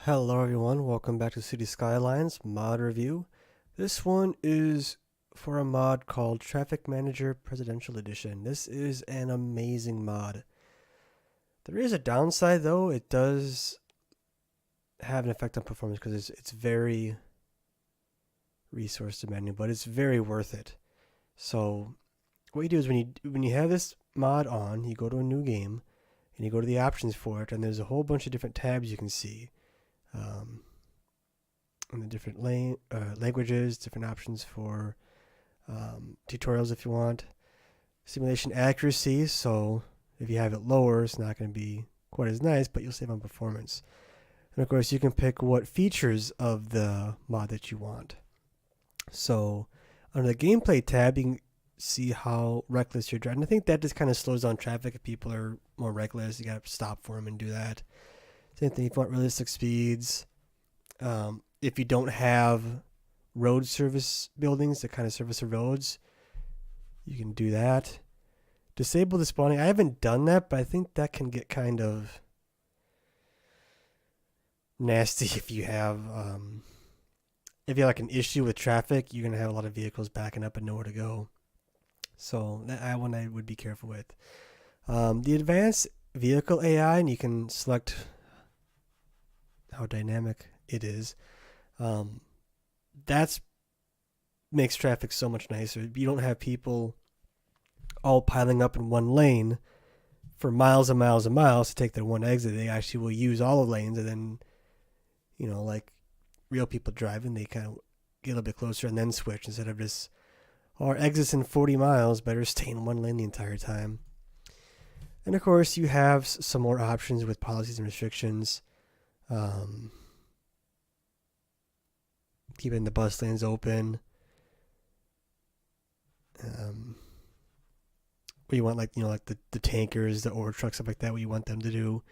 Hello everyone, welcome back to City Skylines mod review. This one is for a mod called Traffic Manager Presidential Edition. This is an amazing mod. There is a downside though, it does have an effect on performance because it's very resource demanding, but it's very worth it. So what you do is when you have this mod on, you go to a new game and you go to the options for it, and there's a whole bunch of different tabs you can see. And the different languages, different options for tutorials if you want. Simulation accuracy, so if you have it lower, it's not going to be quite as nice, but you'll save on performance. And of course, you can pick what features of the mod that you want. So under the gameplay tab, you can see how reckless you're driving. I think that just kind of slows down traffic if people are more reckless. You got to stop for them and do that. Same thing if you want realistic speeds. If you don't have road service buildings that kind of service the roads, you can do that. Disable the spawning. I haven't done that, but I think that can get kind of nasty if you have like an issue with traffic. You're gonna have a lot of vehicles backing up and nowhere to go. So that one I would be careful with. The advanced vehicle AI, and you can select how dynamic it is. That's makes traffic so much nicer. You don't have people all piling up in one lane for miles and miles and miles to take their one exit. They actually will use all the lanes, and then, like real people driving, they kind of get a little bit closer and then switch instead of just, our exits in 40 miles, better stay in one lane the entire time. And of course, you have some more options with policies and restrictions. Keeping the bus lanes open. What you want, like the tankers, the ore trucks, stuff like that. What you want them to do.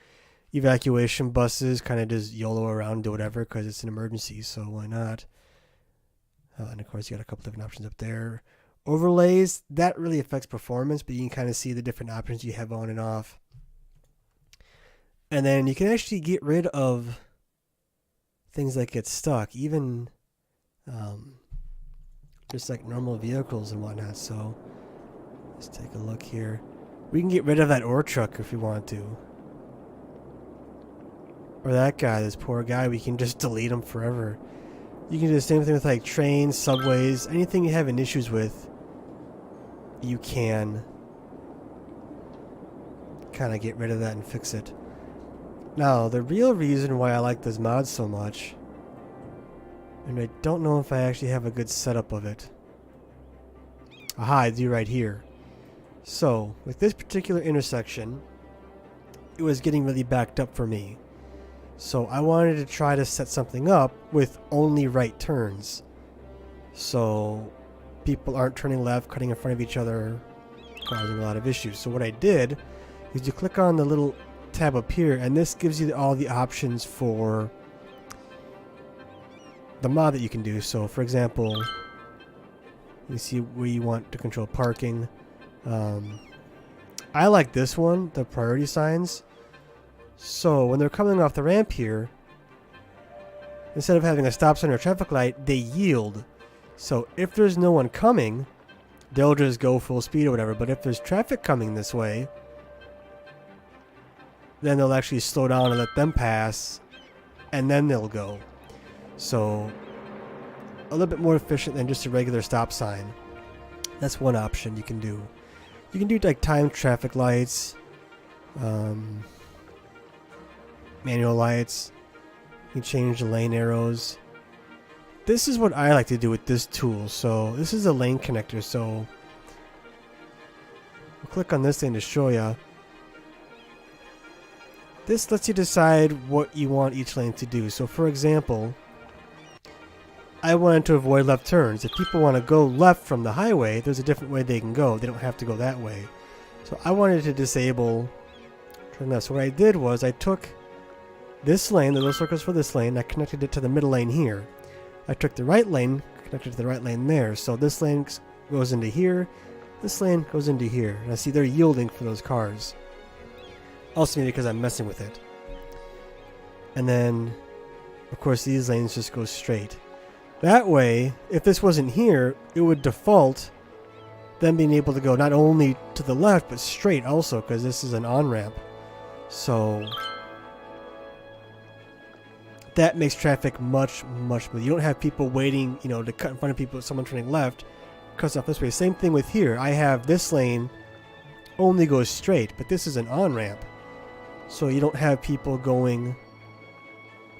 Evacuation buses, kind of just YOLO around, do whatever, because it's an emergency. So why not? And of course, you got a couple different options up there. Overlays, that really affects performance, but you can kind of see the different options you have on and off. And then you can actually get rid of things that get stuck, even just like normal vehicles and whatnot. So let's take a look here. We can get rid of that ore truck if we want to. Or that guy, this poor guy, we can just delete him forever. You can do the same thing with like trains, subways, anything you're having issues with, you can kind of get rid of that and fix it. Now, the real reason why I like this mod so much, and I don't know if I actually have a good setup of it. Aha, I do right here. So, with this particular intersection, it was getting really backed up for me. So I wanted to try to set something up with only right turns. So people aren't turning left, cutting in front of each other, causing a lot of issues. So what I did is you click on the little tab up here, and this gives you all the options for the mod that you can do. So for example, you see where you want to control parking. I like this one, the priority signs. So when they're coming off the ramp here, instead of having a stop sign or a traffic light, they yield. So if there's no one coming, they'll just go full speed or whatever. But if there's traffic coming this way, then they'll actually slow down and let them pass, and then they'll go. So a little bit more efficient than just a regular stop sign. That's one option you can do. You can do like timed traffic lights, manual lights. You can change the lane arrows. This is what I like to do with this tool. So this is a lane connector. So we'll click on this thing to show you. This lets you decide what you want each lane to do. So for example, I wanted to avoid left turns. If people want to go left from the highway, there's a different way they can go. They don't have to go that way. So I wanted to disable turn left. So what I did was I took this lane, the little circles for this lane, I connected it to the middle lane here. I took the right lane, connected to the right lane there. So this lane goes into here, this lane goes into here. And I see they're yielding for those cars. Also maybe because I'm messing with it. And then of course these lanes just go straight. That way, if this wasn't here, it would default them being able to go not only to the left, but straight also, because this is an on-ramp. So that makes traffic much, much smoother. You don't have people waiting, you know, to cut in front of people, someone turning left, cuts off this way. Same thing with here. I have this lane only goes straight, but this is an on-ramp. So you don't have people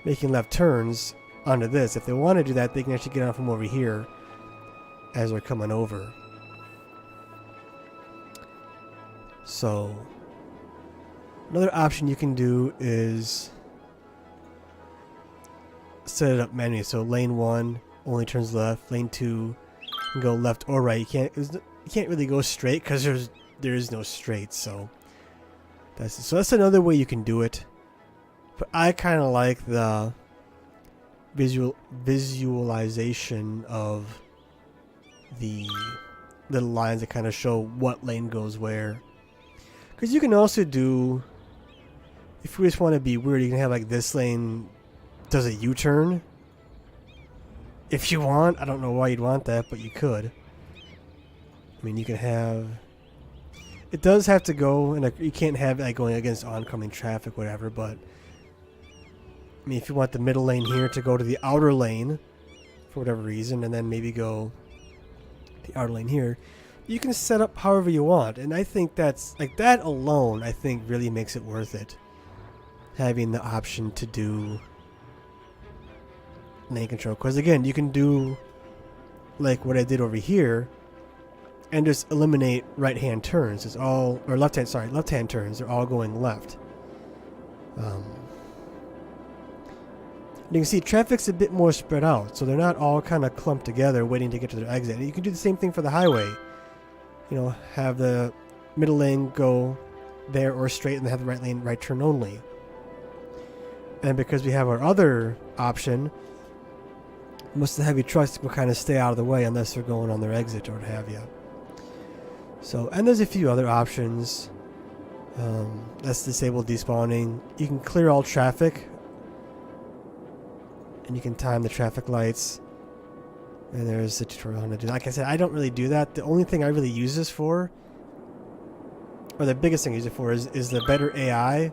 making left turns onto this. If they want to do that, they can actually get on from over here as they're coming over. So another option you can do is set it up manually. So lane 1 only turns left, lane 2 can go left or right. You can't really go straight because there is no straight. So that's another way you can do it. But I kind of like the visualization of the little lines that kind of show what lane goes where. Because you can also do, if you just want to be weird, you can have like this lane does a U-turn. If you want. I don't know why you'd want that, but you could. I mean, you can have, it does have to go, and you can't have it like going against oncoming traffic, whatever, but I mean, if you want the middle lane here to go to the outer lane for whatever reason, and then maybe go the outer lane here, you can set up however you want. And I think that's, like, that alone, I think really makes it worth it. Having the option to do lane control. Because again, you can do like what I did over here and just eliminate right-hand turns. It's all, or left-hand turns. They're all going left. You can see traffic's a bit more spread out, so they're not all kind of clumped together waiting to get to their exit. And you can do the same thing for the highway. You know, have the middle lane go there or straight, and have the right lane right turn only. And because we have our other option, most of the heavy trucks will kind of stay out of the way unless they're going on their exit or what have you. So, and there's a few other options. Let's disable despawning. You can clear all traffic, and you can time the traffic lights. And there's a tutorial on how to do that. Like I said, I don't really do that. The only thing I really use this for, or the biggest thing I use it for, is the better AI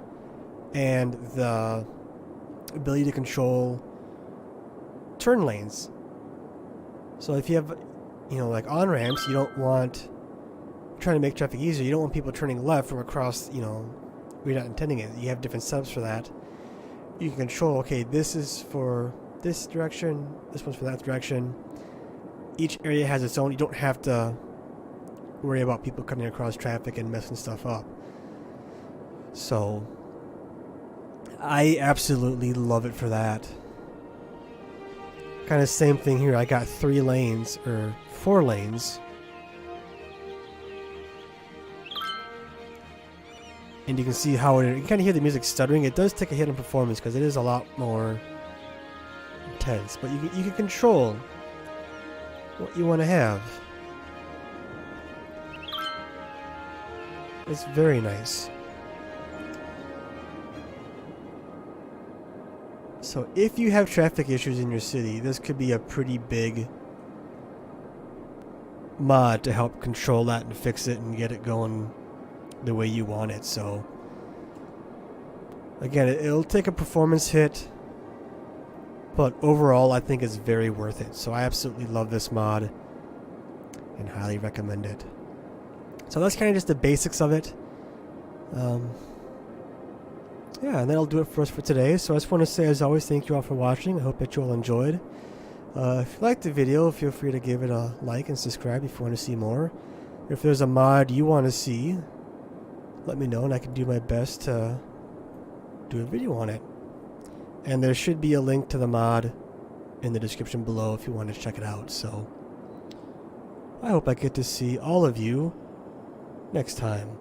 and the ability to control turn lanes. So if you have, you know, like on ramps, you don't want, trying to make traffic easier, you don't want people turning left from across, you know, you're not intending it. You have different setups for that. You can control, okay, this is for this direction, this one's for that direction. Each area has its own. You don't have to worry about people coming across traffic and messing stuff up. So I absolutely love it for that. Kind of same thing here. I got 3 lanes, or 4 lanes. And you can see how you can kind of hear the music stuttering. It does take a hit on performance because it is a lot more intense. But you can control what you want to have. It's very nice. So if you have traffic issues in your city, this could be a pretty big mod to help control that and fix it and get it going the way you want it. So again, it'll take a performance hit, but overall I think it's very worth it. So I absolutely love this mod and highly recommend it. So that's kind of just the basics of it. Yeah, and that'll do it for us for today. So I just want to say, as always, thank you all for watching. I hope that you all enjoyed. If you liked the video, feel free to give it a like and subscribe if you want to see more. If there's a mod you want to see, let me know and I can do my best to do a video on it. And there should be a link to the mod in the description below if you want to check it out. So I hope I get to see all of you next time.